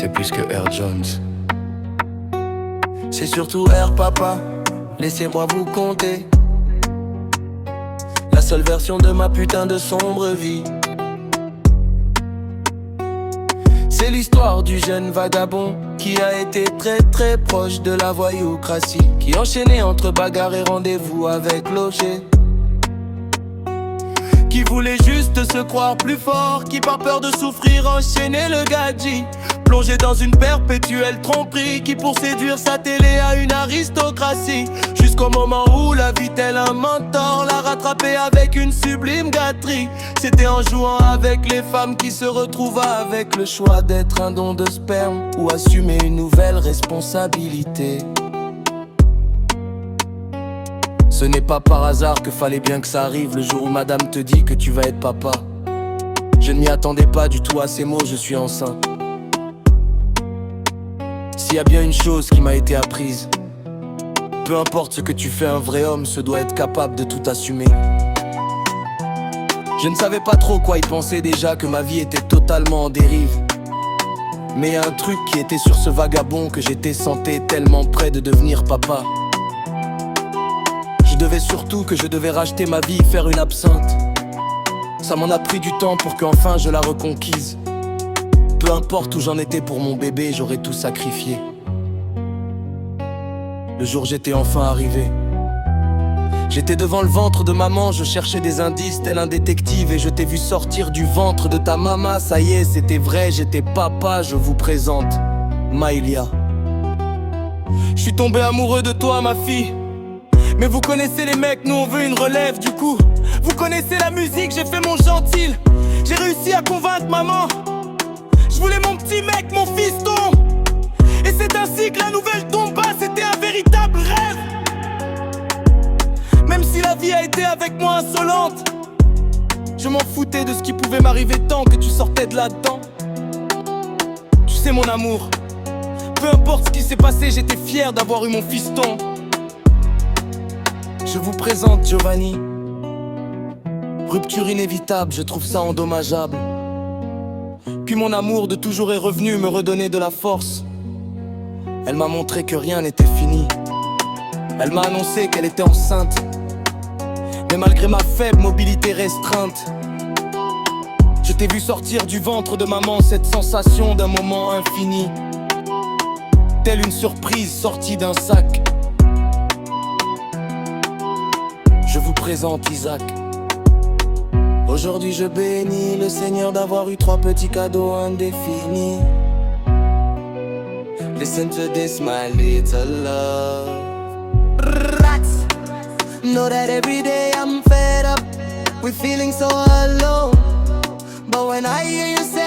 c'est plus que Air Jones. C'est surtout Air Papa, laissez-moi vous conter la seule version de ma putain de sombre vie. C'est l'histoire du jeune vagabond qui a été très très proche de la voyoucratie, qui enchaînait entre bagarre et rendez-vous avec Loger, qui voulait juste se croire plus fort, qui par peur de souffrir enchaînait le gadji, plongé dans une perpétuelle tromperie, qui pour séduire sa télé à une aristocratie, jusqu'au moment où la vie tel un mentor l'a rattrapé avec une sublime gâterie. C'était en jouant avec les femmes qui se retrouva avec le choix d'être un don de sperme ou assumer une nouvelle responsabilité. Ce n'est pas par hasard que fallait bien que ça arrive le jour où madame te dit que tu vas être papa. Je ne m'y attendais pas du tout à ces mots, je suis enceinte. S'il y a bien une chose qui m'a été apprise, peu importe ce que tu fais, un vrai homme se doit être capable de tout assumer. Je ne savais pas trop quoi y penser déjà, que ma vie était totalement en dérive. Mais y a un truc qui était sur ce vagabond, que j'étais senti tellement près de devenir papa. Je devais racheter ma vie, faire une absinthe. Ça m'en a pris du temps pour qu'enfin je la reconquise. Peu importe où j'en étais pour mon bébé, j'aurais tout sacrifié. Le jour j'étais enfin arrivé, j'étais devant le ventre de maman, je cherchais des indices tel un détective, et je t'ai vu sortir du ventre de ta maman. Ça y est, c'était vrai, j'étais papa, je vous présente Maïlia. Je suis tombé amoureux de toi ma fille, mais vous connaissez les mecs, nous on veut une relève du coup. Vous connaissez la musique, j'ai fait mon gentil. J'ai réussi à convaincre maman. Je voulais mon petit mec, mon fiston. Et c'est ainsi que la nouvelle tomba, c'était un véritable rêve. Même si la vie a été avec moi insolente, je m'en foutais de ce qui pouvait m'arriver tant que tu sortais de là-dedans. Tu sais mon amour, peu importe ce qui s'est passé, j'étais fier d'avoir eu mon fiston. Je vous présente Giovanni. Rupture inévitable, je trouve ça endommageable. Puis mon amour de toujours est revenu me redonner de la force. Elle m'a montré que rien n'était fini. Elle m'a annoncé qu'elle était enceinte. Mais malgré ma faible mobilité restreinte, je t'ai vu sortir du ventre de maman, cette sensation d'un moment infini, telle une surprise sortie d'un sac. Je vous présente Isaac. Aujourd'hui je bénis le Seigneur d'avoir eu 3 petits cadeaux indéfinis. Listen to this my little love. Know that every day I'm fed up with feeling so alone, but when I hear you say